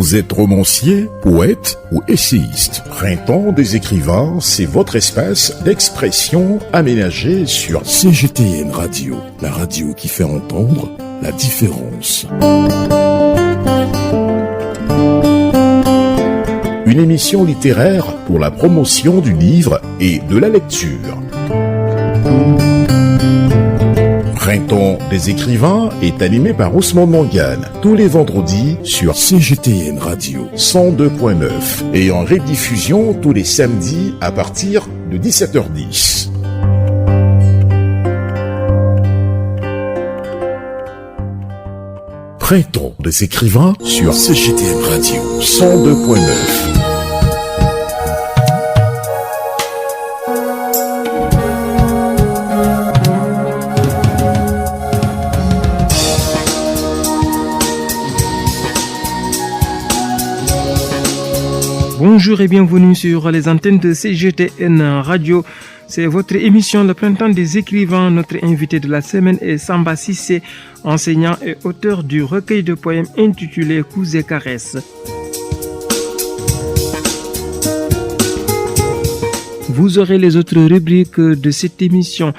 Vous êtes romancier, poète ou essayiste. Printemps des écrivains, c'est votre espace d'expression aménagé sur CGTN Radio, la radio qui fait entendre la différence. Une émission littéraire pour la promotion du livre et de la lecture. Printemps des écrivains est animé par Ousmane Mangane tous les vendredis sur CGTN Radio 102.9 et en rediffusion tous les samedis à partir de 17h10. Printemps des écrivains sur CGTN Radio 102.9. Bonjour et bienvenue sur les antennes de CGTN Radio. C'est votre émission Le Printemps des écrivains. Notre invité de la semaine est Samba Cissé, enseignant et auteur du recueil de poèmes intitulé Coups et caresses. Vous aurez les autres rubriques de cette émission.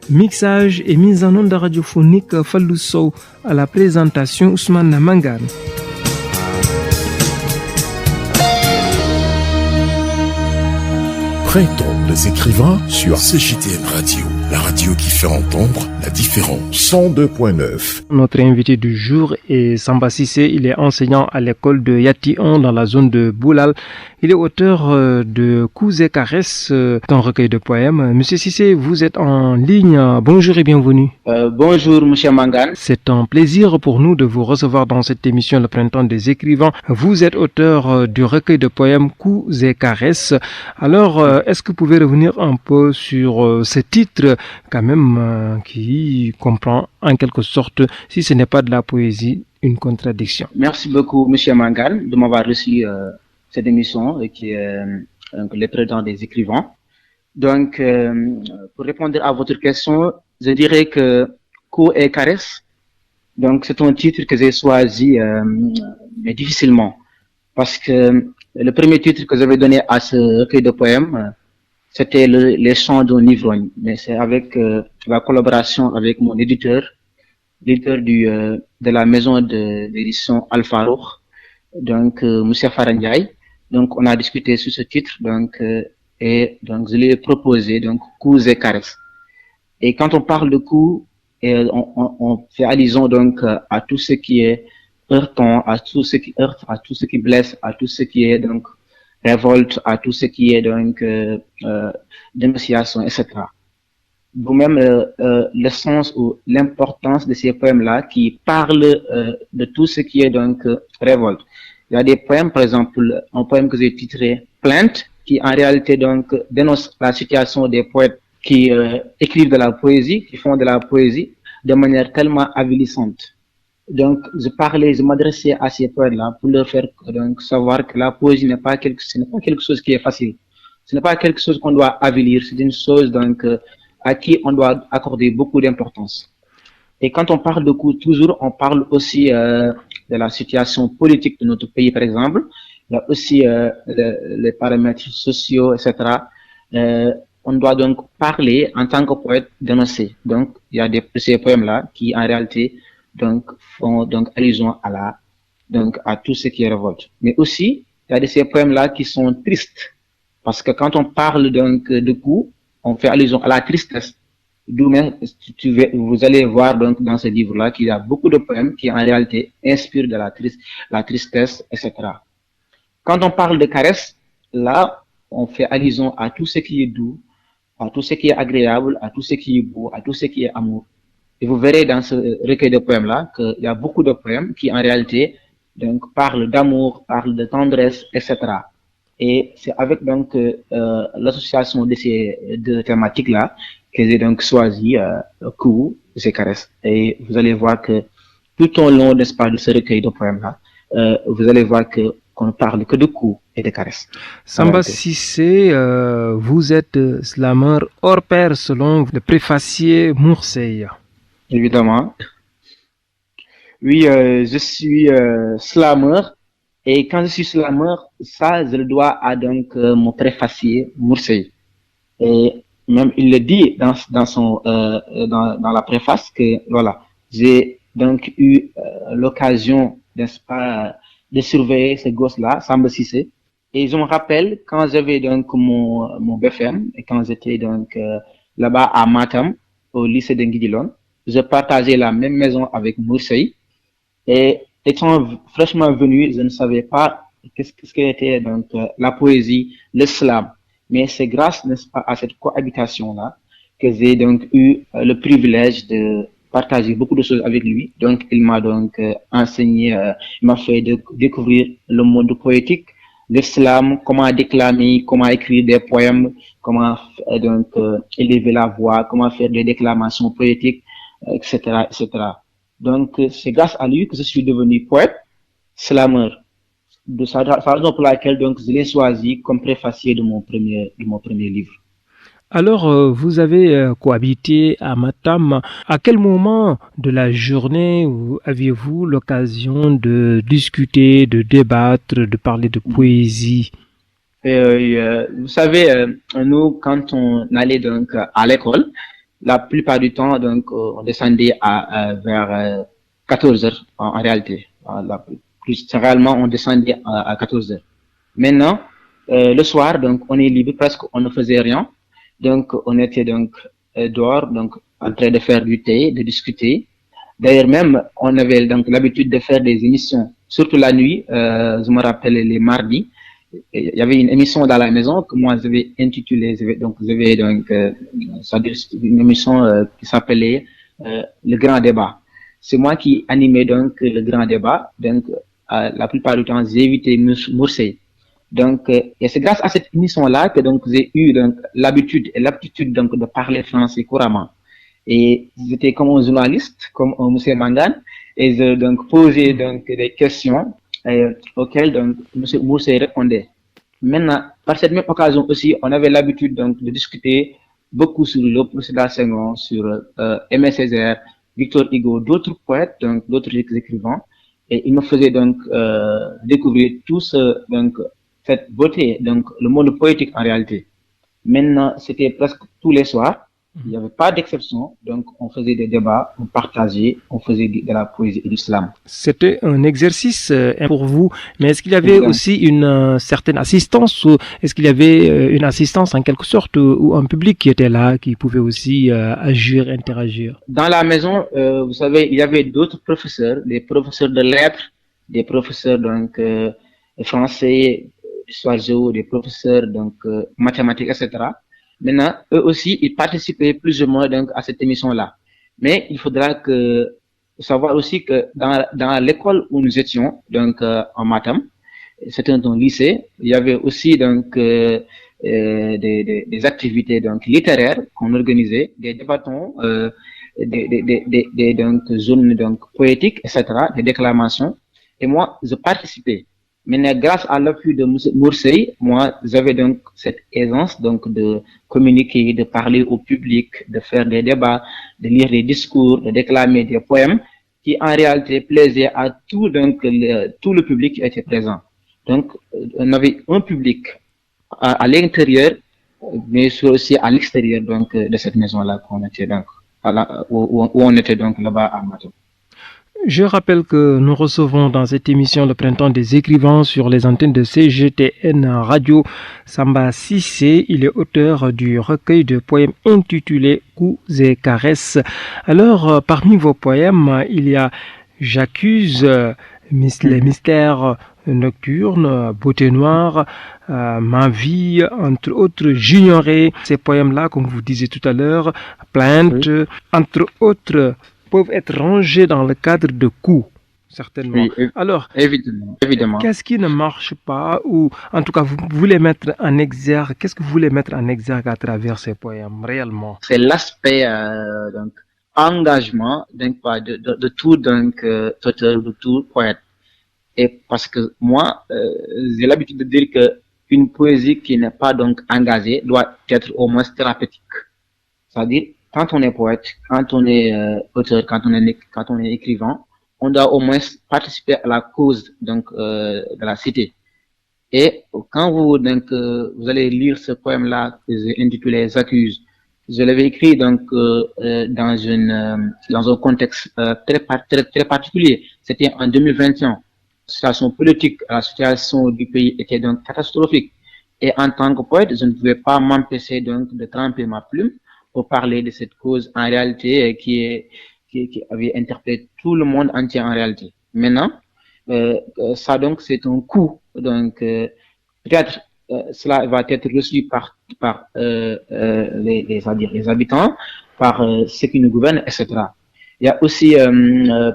Mixage et mise en onde radiophonique Fallou Sow, à la présentation Ousmane Mangane. Printemps des écrivains sur CGTN Radio, la radio qui fait entendre la différence. 102.9. Notre invité du jour est Samba Cissé. Il est enseignant à l'école de Yati-On dans la zone de Boulal. Il est auteur de Coups et caresses, un recueil de poèmes. Monsieur Cissé, vous êtes en ligne. Bonjour et bienvenue. Bonjour, monsieur Mangane. C'est un plaisir pour nous de vous recevoir dans cette émission Le Printemps des écrivains. Vous êtes auteur du recueil de poèmes Coups et caresses. Alors, est-ce que vous pouvez revenir un peu sur ce titre, quand même, qui comprend en quelque sorte, si ce n'est pas de la poésie, une contradiction? Merci beaucoup, monsieur Mangane, de m'avoir reçu cette émission qui est Le Printemps des écrivains. Donc, pour répondre à votre question, je dirais que Coups et caresses, donc c'est un titre que j'ai choisi, mais difficilement, parce que le premier titre que j'avais donné à ce recueil de poèmes, c'était les chants d'un ivrogne, mais c'est avec la collaboration avec mon l'éditeur de la maison d'édition Al-Farouk, donc Moussa Farandiaï. Donc on a discuté sur ce titre, et donc je lui ai proposé donc Coups et caresses. Et quand on parle de coups, on fait allusion donc à tout ce qui est heurtant, à tout ce qui heurte, à tout ce qui blesse, à tout ce qui est donc révolte, à tout ce qui est donc dénonciation, etc. Vous-même, le sens ou l'importance de ces poèmes-là qui parlent de tout ce qui est donc révolte. Il y a des poèmes, par exemple, un poème que j'ai titré Plainte, qui en réalité donc dénonce la situation des poètes qui écrivent de la poésie, qui font de la poésie de manière tellement avilissante. Donc, je m'adressais à ces poètes-là pour leur faire donc savoir que la poésie ce n'est pas quelque chose qui est facile. Ce n'est pas quelque chose qu'on doit avilir, c'est une chose donc à qui on doit accorder beaucoup d'importance. Et quand on parle de coups, toujours, on parle aussi de la situation politique de notre pays, par exemple. Il y a aussi les paramètres sociaux, etc. On doit donc parler en tant que poète dénoncer. Donc, il y a ces poèmes-là qui, en réalité, donc font donc allusion à tout ce qui est révolte. Mais aussi, il y a de ces poèmes-là qui sont tristes. Parce que quand on parle donc de coups, on fait allusion à la tristesse. D'où même, vous allez voir donc dans ce livre-là qu'il y a beaucoup de poèmes qui en réalité inspirent de la tristesse, etc. Quand on parle de caresses, là, on fait allusion à tout ce qui est doux, à tout ce qui est agréable, à tout ce qui est beau, à tout ce qui est amour. Et vous verrez dans ce recueil de poèmes-là qu'il y a beaucoup de poèmes qui en réalité donc parlent d'amour, parlent de tendresse, etc. Et c'est avec donc l'association de ces deux thématiques-là que j'ai donc choisi Coups et caresses. Et vous allez voir que tout au long, n'est-ce pas, de ce recueil de poèmes-là, vous allez voir qu'on ne parle que de coups et de caresses. Samba Cissé, vous êtes slameur hors pair selon le préfacier Mourseille. Évidemment. Oui, je suis slameur Et quand je suis slameur, ça, je le dois à donc mon préfacier, Moursey. Et même, il le dit dans la préface que, voilà, j'ai donc eu l'occasion, n'est-ce pas, de surveiller ce gosse-là, Samba Cissé. Et je me rappelle quand j'avais donc mon BFM et quand j'étais donc là-bas à Matam, au lycée de Nguidilone, je partageais la même maison avec Moursey. Et étant fraîchement venu, je ne savais pas qu'est-ce qu'était donc la poésie, l'islam. Mais c'est grâce, n'est-ce pas, à cette cohabitation-là que j'ai donc eu le privilège de partager beaucoup de choses avec lui. Donc, il m'a donc enseigné, il m'a fait découvrir le monde poétique, l'islam, comment déclamer, comment écrire des poèmes, comment donc élever la voix, comment faire des déclamations poétiques, etc., etc. Donc, c'est grâce à lui que je suis devenu poète, slameur. De sa raison pour laquelle donc je l'ai choisi comme préfacier de mon premier livre. Alors, vous avez cohabité à Matam. À quel moment de la journée aviez-vous l'occasion de discuter, de débattre, de parler de poésie? Vous savez, nous, quand on allait donc à l'école, la plupart du temps, donc, on descendait vers 14 heures en réalité. Plus généralement, on descendait à 14 heures. Maintenant, le soir, donc, on est libre, presque, on ne faisait rien. Donc, on était donc dehors, donc, en train de faire du thé, de discuter. D'ailleurs, même, on avait donc l'habitude de faire des émissions, surtout la nuit. Je me rappelle les mardis. Il y avait une émission dans la maison que moi j'avais intitulée, j'avais donc, c'est-à-dire une émission qui s'appelait Le Grand Débat. C'est moi qui animais donc le Grand Débat. Donc, la plupart du temps, j'ai évité Moursey. Donc, et c'est grâce à cette émission-là que donc j'ai eu donc l'habitude et l'aptitude donc de parler français couramment. Et j'étais comme un journaliste, comme un monsieur Mangan, et je donc posais donc des questions auxquelles donc monsieur Moursey répondait. Maintenant, par cette même occasion aussi, on avait l'habitude donc de discuter beaucoup sur le procédé Senghor, sur Aimé Césaire, Victor Hugo, d'autres poètes, donc d'autres écrivains, et il me faisait donc découvrir donc cette beauté, donc le monde poétique en réalité. Maintenant, c'était presque tous les soirs. Il n'y avait pas d'exception, donc on faisait des débats, on partageait, on faisait de la poésie et de l'islam. C'était un exercice pour vous, mais est-ce qu'il y avait aussi une certaine assistance, ou est-ce qu'il y avait une assistance en quelque sorte, ou un public qui était là, qui pouvait aussi agir, interagir? Dans la maison, vous savez, il y avait d'autres professeurs, des professeurs de lettres, des professeurs donc français, d'histoire géo, des professeurs donc mathématiques, etc. Maintenant, eux aussi, ils participaient plus ou moins donc à cette émission-là. Mais il faudra savoir aussi que dans l'école où nous étions, donc en Matam, c'était un lycée, il y avait aussi donc des activités donc littéraires qu'on organisait, des débattons, des donc zones donc poétiques, etc., des déclamations. Et moi, je participais. Mais grâce à l'appui de Moursey, moi, j'avais donc cette aisance donc de communiquer, de parler au public, de faire des débats, de lire des discours, de déclamer des poèmes qui en réalité plaisaient à tout le public qui était présent. Donc, on avait un public à l'intérieur, mais aussi à l'extérieur donc de cette maison-là qu'on était donc où on était donc là-bas à Matam. Je rappelle que nous recevons dans cette émission le printemps des écrivains sur les antennes de CGTN Radio. Samba Cissé, il est auteur du recueil de poèmes intitulé Coups et caresses. Alors, parmi vos poèmes, il y a J'accuse, les mystères nocturnes, Beauté noire, Ma vie, entre autres, J'ignorais. Ces poèmes-là, comme vous disiez tout à l'heure, Plainte, entre autres, peuvent être rangés dans le cadre de coups, certainement. Oui, alors, évidemment. Qu'est-ce qui ne marche pas, ou en tout cas, vous voulez mettre en exergue, qu'est-ce que vous voulez mettre en exergue à travers ces poèmes, réellement? C'est l'aspect, donc, engagement, donc, de tout, donc, auteur, de tout poète. Et parce que moi, j'ai l'habitude de dire que une poésie qui n'est pas donc engagée doit être au moins thérapeutique. C'est-à-dire, quand on est poète, quand on est auteur, quand on est écrivain, on doit au moins participer à la cause donc de la cité. Et quand vous allez lire ce poème-là que j'ai intitulé Les Accuses, je l'avais écrit donc dans un contexte très particulier. C'était en 2021. La situation politique, la situation du pays était donc catastrophique. Et en tant que poète, je ne pouvais pas m'empêcher donc de tremper ma plume pour parler de cette cause en réalité qui avait interpellé tout le monde entier en réalité. Maintenant, ça donc c'est un coup. Donc peut-être cela va être reçu par les habitants, par ceux qui nous gouvernent, etc. Il y a aussi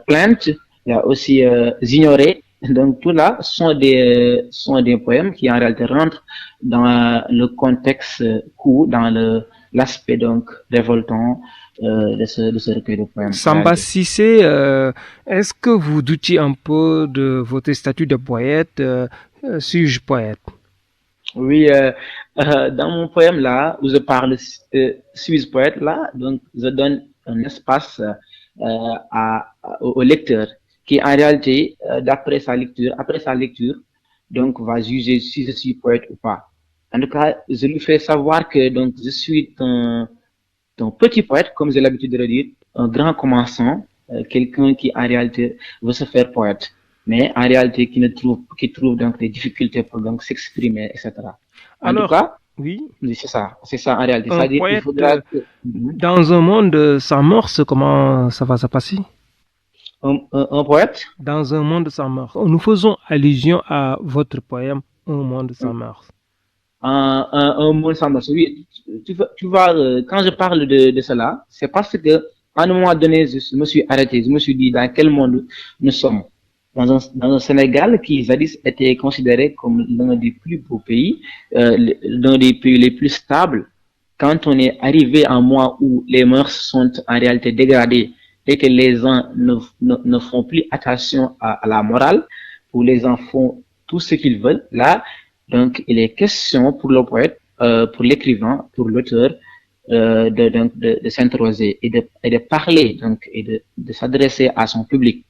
plainte, il y a aussi ignoré. Donc tout là sont des poèmes qui en réalité rentrent dans le contexte court, dans l'aspect donc révoltant de ce recueil de poèmes. Samba Cissé, est-ce que vous doutiez un peu de votre statut de poète? Suis-je poète? Oui, dans mon poème là, où je parle suis-je poète là, donc je donne un espace au lecteur qui en réalité, après sa lecture, donc va juger si je suis poète ou pas. En tout cas, je lui fais savoir que donc je suis un petit poète, comme j'ai l'habitude de le dire, un grand commençant, quelqu'un qui en réalité veut se faire poète, mais en réalité qui trouve donc des difficultés pour donc s'exprimer, etc. Alors, tout cas, oui, c'est ça en réalité. Un C'est-à-dire poète, il faudra dans un monde sans morse, comment ça va se passer? Un poète? Dans un monde sans morse. Nous faisons allusion à votre poème, Un monde sans morse. Un monde sans morse. Oui, tu vois, quand je parle de cela, c'est parce que à un moment donné, je me suis arrêté, je me suis dit dans quel monde nous sommes. Dans un Sénégal qui jadis était considéré comme l'un des plus beaux pays, l'un des pays les plus stables. Quand on est arrivé à un mois où les mœurs sont en réalité dégradées et que les gens ne font plus attention à la morale, où les gens font tout ce qu'ils veulent, là, donc il est question pour le poète, pour l'écrivain, pour l'auteur, de s'interroger et de parler, donc, et de s'adresser à son public.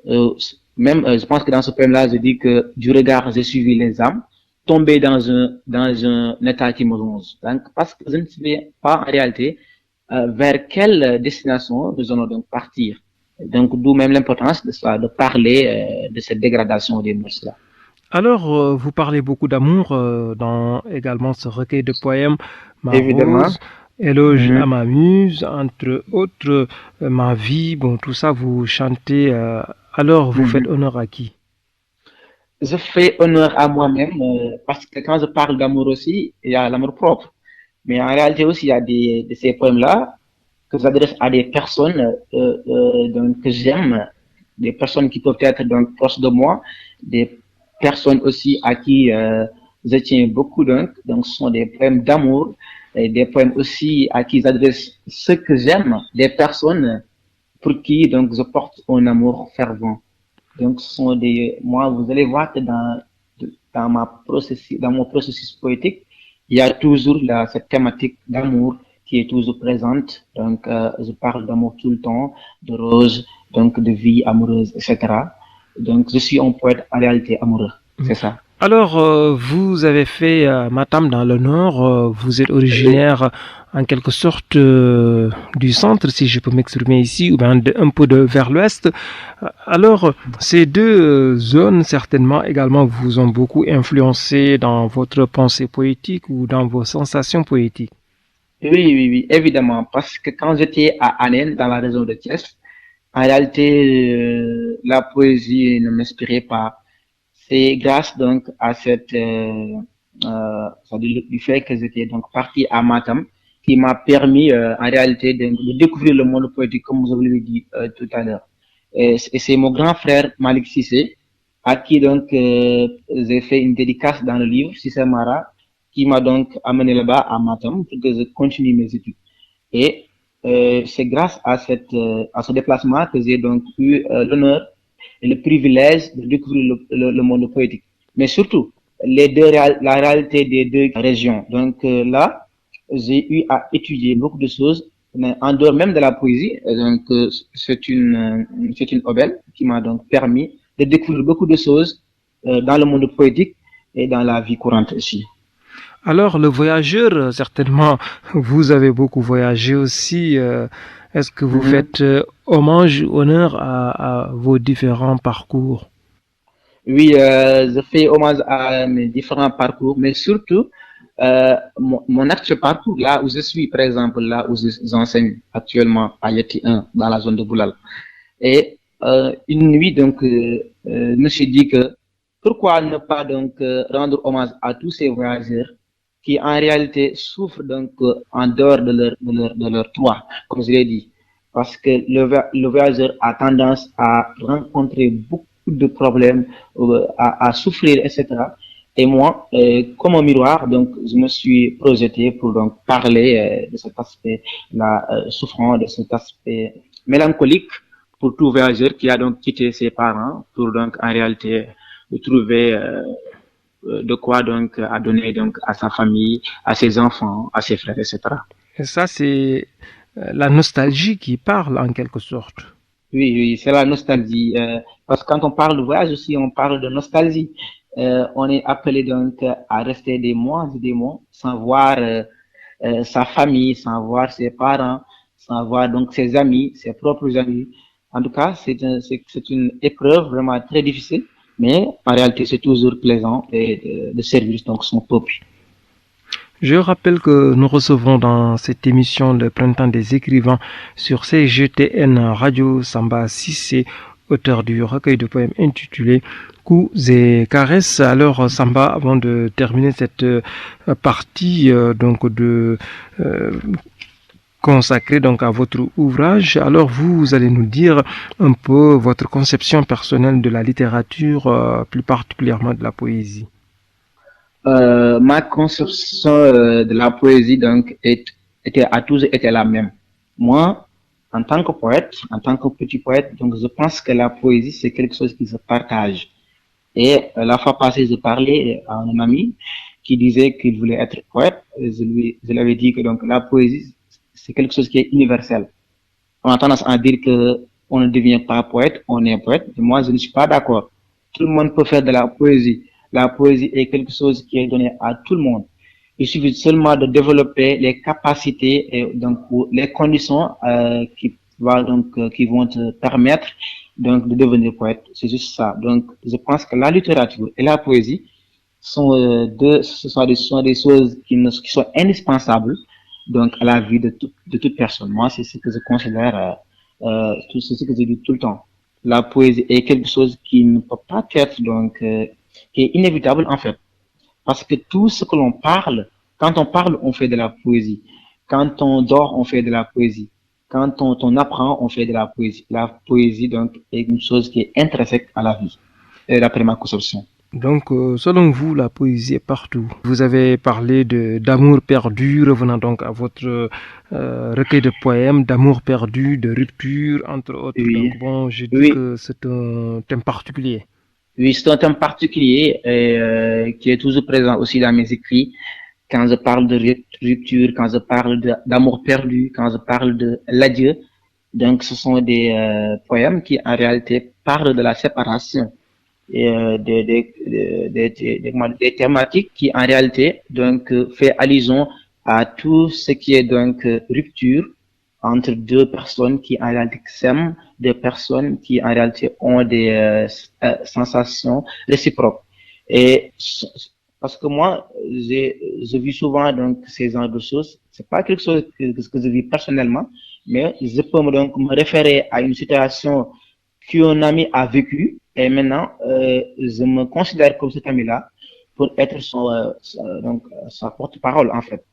Je pense que dans ce poème-là, je dis que du regard, j'ai suivi les âmes, tombé dans un état qui me ronge. Donc, parce que je ne sais pas en réalité vers quelle destination nous allons donc partir. Donc, d'où même l'importance de parler de cette dégradation des mœurs-là. Alors, vous parlez beaucoup d'amour dans également ce recueil de poèmes, Ma Évidemment. Rose, Éloge à ma muse, entre autres, Ma vie, bon, tout ça, vous chantez. Alors, vous faites honneur à qui? Je fais honneur à moi-même parce que quand je parle d'amour aussi, il y a l'amour propre. Mais en réalité aussi, il y a de ces poèmes-là que j'adresse à des personnes donc, que j'aime, des personnes qui peuvent être donc proches de moi, des personnes aussi à qui je tiens beaucoup donc ce sont des poèmes d'amour et des poèmes aussi à qui j'adresse ce que j'aime, des personnes pour qui donc je porte un amour fervent. Donc ce sont moi vous allez voir que dans mon processus poétique, il y a toujours cette thématique d'amour qui est toujours présente. Donc, je parle d'amour tout le temps, de rose, donc de vie amoureuse, etc. Donc, je suis un poète en réalité amoureux. C'est ça. Alors, vous avez fait Matam dans le nord. Vous êtes originaire en quelque sorte du centre, si je peux m'exprimer ici, ou bien un peu vers l'ouest. Alors, ces deux zones, certainement, également, vous ont beaucoup influencé dans votre pensée poétique ou dans vos sensations poétiques. Oui, évidemment. Parce que quand j'étais à Anen, dans la région de Thiès, en réalité, la poésie ne m'inspirait pas. C'est grâce donc à du fait que j'étais donc parti à Matam qui m'a permis en réalité de découvrir le monde poétique comme vous l'avez dit tout à l'heure. Et c'est mon grand frère Malik Cissé à qui donc j'ai fait une dédicace dans le livre Cissé Mara qui m'a donc amené là-bas à Matam pour que je continue mes études. Et c'est grâce à ce déplacement que j'ai donc eu l'honneur et le privilège de découvrir le monde poétique. Mais surtout, la réalité des deux régions. Donc là, j'ai eu à étudier beaucoup de choses Mais en dehors même de la poésie, donc c'est une aubaine qui m'a donc permis de découvrir beaucoup de choses dans le monde poétique et dans la vie courante aussi. Alors, le voyageur, certainement, vous avez beaucoup voyagé aussi. Est-ce que vous faites hommage, honneur à vos différents parcours? Oui, je fais hommage à mes différents parcours, mais surtout mon actuel parcours, là où je suis, par exemple, là où j'enseigne actuellement à Yeti 1, dans la zone de Boulal. Et une nuit, donc, je me suis dit que pourquoi ne pas donc rendre hommage à tous ces voyageurs qui en réalité souffrent donc en dehors de leur toit, comme je l'ai dit. Parce que le voyageur a tendance à rencontrer beaucoup de problèmes, à souffrir, etc. Et moi, comme un miroir, donc, je me suis projeté pour donc parler de cet aspect, la souffrance, de cet aspect mélancolique pour tout voyageur qui a donc quitté ses parents pour donc en réalité trouver de quoi donc à donner donc à sa famille, à ses enfants, à ses frères, etc. Et ça, c'est la nostalgie qui parle en quelque sorte. Oui, oui, c'est la nostalgie. Parce que quand on parle de voyage aussi, on parle de nostalgie. On est appelé donc à rester des mois et des mois sans voir sa famille, sans voir ses parents, sans voir donc ses amis, ses propres amis. En tout cas, c'est une épreuve vraiment très difficile, mais en réalité, c'est toujours plaisant de servir donc son peuple. Je rappelle que nous recevons dans cette émission le Printemps des écrivains sur CGTN Radio Samba Sissé, auteur du recueil de poèmes intitulé Coups et caresses. Alors Samba, avant de terminer cette partie consacrée donc à votre ouvrage, alors vous allez nous dire un peu votre conception personnelle de la littérature, plus particulièrement de la poésie. Ma conception de la poésie donc a toujours été la même. Moi, en tant que poète, en tant que petit poète, donc je pense que la poésie c'est quelque chose qui se partage. Et la fois passée, je parlais à un ami qui disait qu'il voulait être poète. Je lui avais dit que donc la poésie c'est quelque chose qui est universel. On a tendance à dire que on ne devient pas poète, on est poète. Et moi, je ne suis pas d'accord. Tout le monde peut faire de la poésie. La poésie est quelque chose qui est donné à tout le monde. Il suffit seulement de développer les capacités et donc les conditions qui vont te permettre donc de devenir poète. C'est juste ça. Donc, je pense que la littérature et la poésie sont des choses qui sont indispensables donc à la vie de toute personne. Moi, c'est ce que je considère, c'est ce que je dis tout le temps. La poésie est quelque chose qui ne peut pas être donc qui est inévitable en fait, parce que tout ce que l'on parle, quand on parle, on fait de la poésie. Quand on dort, on fait de la poésie. Quand on apprend, on fait de la poésie. La poésie donc est une chose qui est intrinsèque à la vie, d'après ma conception. Donc, selon vous, la poésie est partout. Vous avez parlé d'amour perdu, revenant donc à votre recueil de poèmes, d'amour perdu, de rupture, entre autres. Oui. Donc, bon, je dis que c'est un thème particulier. Oui, c'est un thème particulier qui est toujours présent aussi dans mes écrits. Quand je parle de rupture, quand je parle d'amour perdu, quand je parle de l'adieu, donc ce sont des poèmes qui en réalité parlent de la séparation et des thématiques qui en réalité donc fait allusion à tout ce qui est donc rupture entre deux personnes qui en réalité s'aiment, des personnes qui en réalité ont des sensations réciproques. Et parce que moi, je vis souvent donc ces genres de choses. C'est pas quelque chose que je vis personnellement, mais je peux donc me référer à une situation qu'un ami a vécue et maintenant je me considère comme cet ami-là pour être sa porte-parole en fait,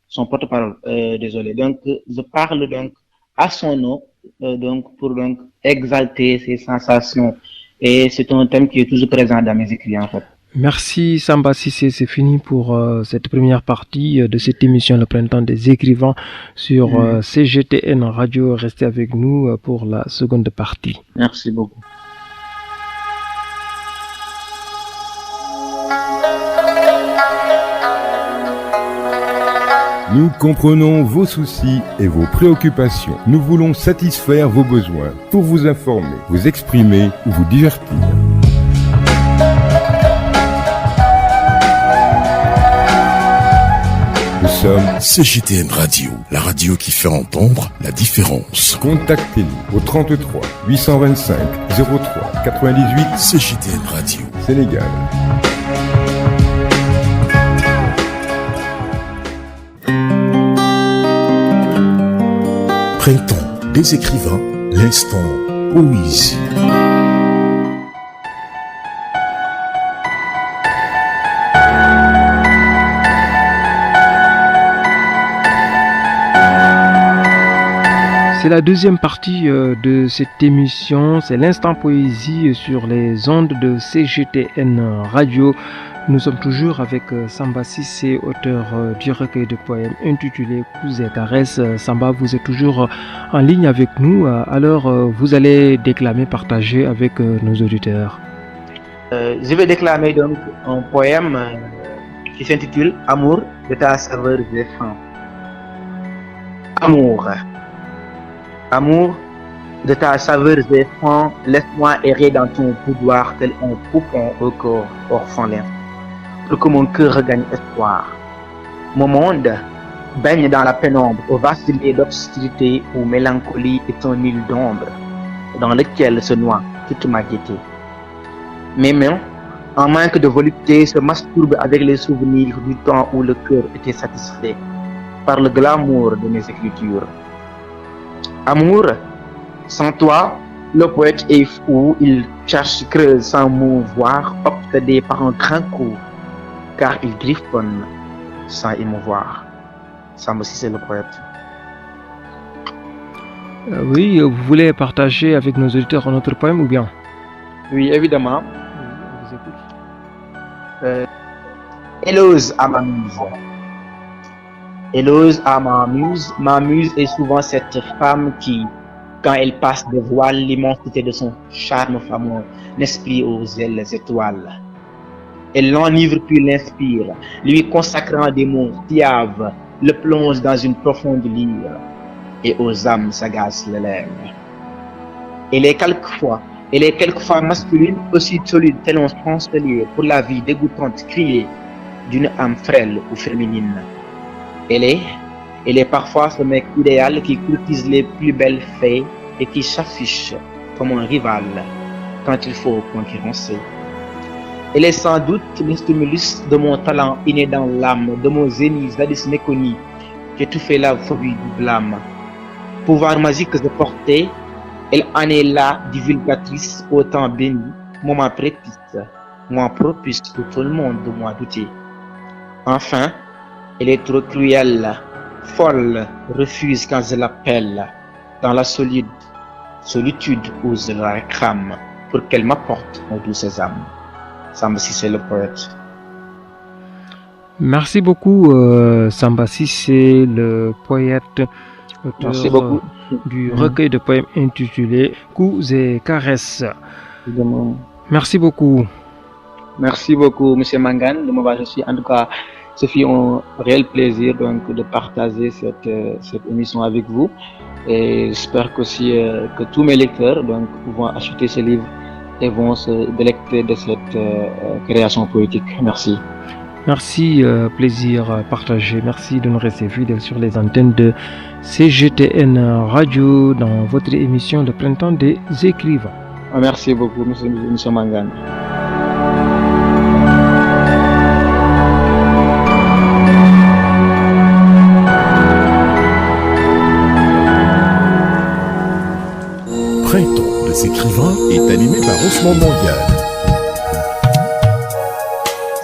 son porte-parole. Désolé. Donc je parle donc à son nom donc pour donc exalter ses sensations et c'est un thème qui est toujours présent dans mes écrits en fait. Merci Samba Sissé, c'est fini pour cette première partie de cette émission Le Printemps des écrivains sur CGTN Radio. Restez avec nous pour la seconde partie. Merci beaucoup. Nous comprenons vos soucis et vos préoccupations. Nous voulons satisfaire vos besoins pour vous informer, vous exprimer ou vous divertir. Nous sommes CGTN Radio, la radio qui fait entendre la différence. Contactez-nous au 33 825 03 98 CGTN Radio, Sénégal. Printemps des écrivains, l'instant poésie. C'est la deuxième partie de cette émission, c'est l'instant poésie sur les ondes de CGTN Radio. Nous sommes toujours avec Samba Cissé, auteur du recueil de poèmes intitulé Coups et caresses. Samba, vous êtes toujours en ligne avec nous, alors vous allez déclamer, partager avec nos auditeurs. Je vais déclamer donc un poème qui s'intitule Amour de ta saveur zéphyrin. Amour. Amour de ta saveur zéphyrin, laisse-moi errer dans ton boudoir tel un poupon au corps orphelin, pour que mon cœur regagne espoir. Mon monde baigne dans la pénombre, au vaciller d'obscurité où mélancolie est un île d'ombre, dans lequel se noie toute ma gaieté. Mes mains, en manque de volupté, se masturbent avec les souvenirs du temps où le cœur était satisfait par le glamour de mes écritures. Amour, sans toi, le poète est fou, il cherche, creuse sans mouvoir, obsédé par un grand coup, car il griffonne sans émouvoir. Samba Cissé, le poète. Oui, vous voulez partager avec nos auditeurs un autre poème ou bien? Oui, évidemment. Je vous écoute. Élose à ma muse. Élose à ma muse. Ma muse est souvent cette femme qui, quand elle passe de voile, l'immensité de son charme fameux n'esprit aux ailes étoiles. Elle l'enivre puis l'inspire, lui consacrant des mots tiaves, le plonge dans une profonde lyre et aux âmes sagaces l'élève. Elle est quelquefois masculine, aussi solide tel un chancelier pour la vie dégoûtante criée d'une âme frêle ou féminine. Elle est parfois ce mec idéal qui courtise les plus belles fées et qui s'affiche comme un rival quand il faut concurrencer. Elle est sans doute le stimulus de mon talent inné dans l'âme, de mon zénith jadis méconnu, qui étouffait la phobie du blâme. Pouvoir magique de porter, elle en est là, divulgatrice, au temps béni, moment prépice, moins propice pour tout le monde de moi douter. Enfin, elle est trop cruelle, folle, refuse quand je l'appelle, dans la solitude où je la réclame, pour qu'elle m'apporte aux douces âmes. Samba Cissé, le poète. Merci beaucoup Samba Cissé, le poète, auteur du recueil de poèmes intitulé Coups et caresses. Merci beaucoup. Merci beaucoup, Monsieur Mangane, de m'avoir reçu. En tout cas, ce fut un réel plaisir donc de partager cette émission avec vous. Et j'espère qu'aussi que tous mes lecteurs donc vont acheter ce livre et vont se délecter de cette création poétique. Merci. Merci, plaisir partagé. Merci de nous rester fidèles sur les antennes de CGTN Radio dans votre émission Le Printemps des écrivains. Merci beaucoup, Monsieur Mangane. Printemps des écrivains est animé par Ousmane Mangane.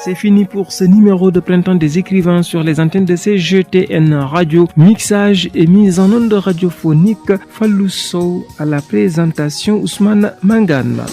C'est fini pour ce numéro de Printemps des écrivains sur les antennes de CGTN Radio. Mixage et mise en onde radiophonique, Fallou Sow à la présentation, Ousmane Mangane.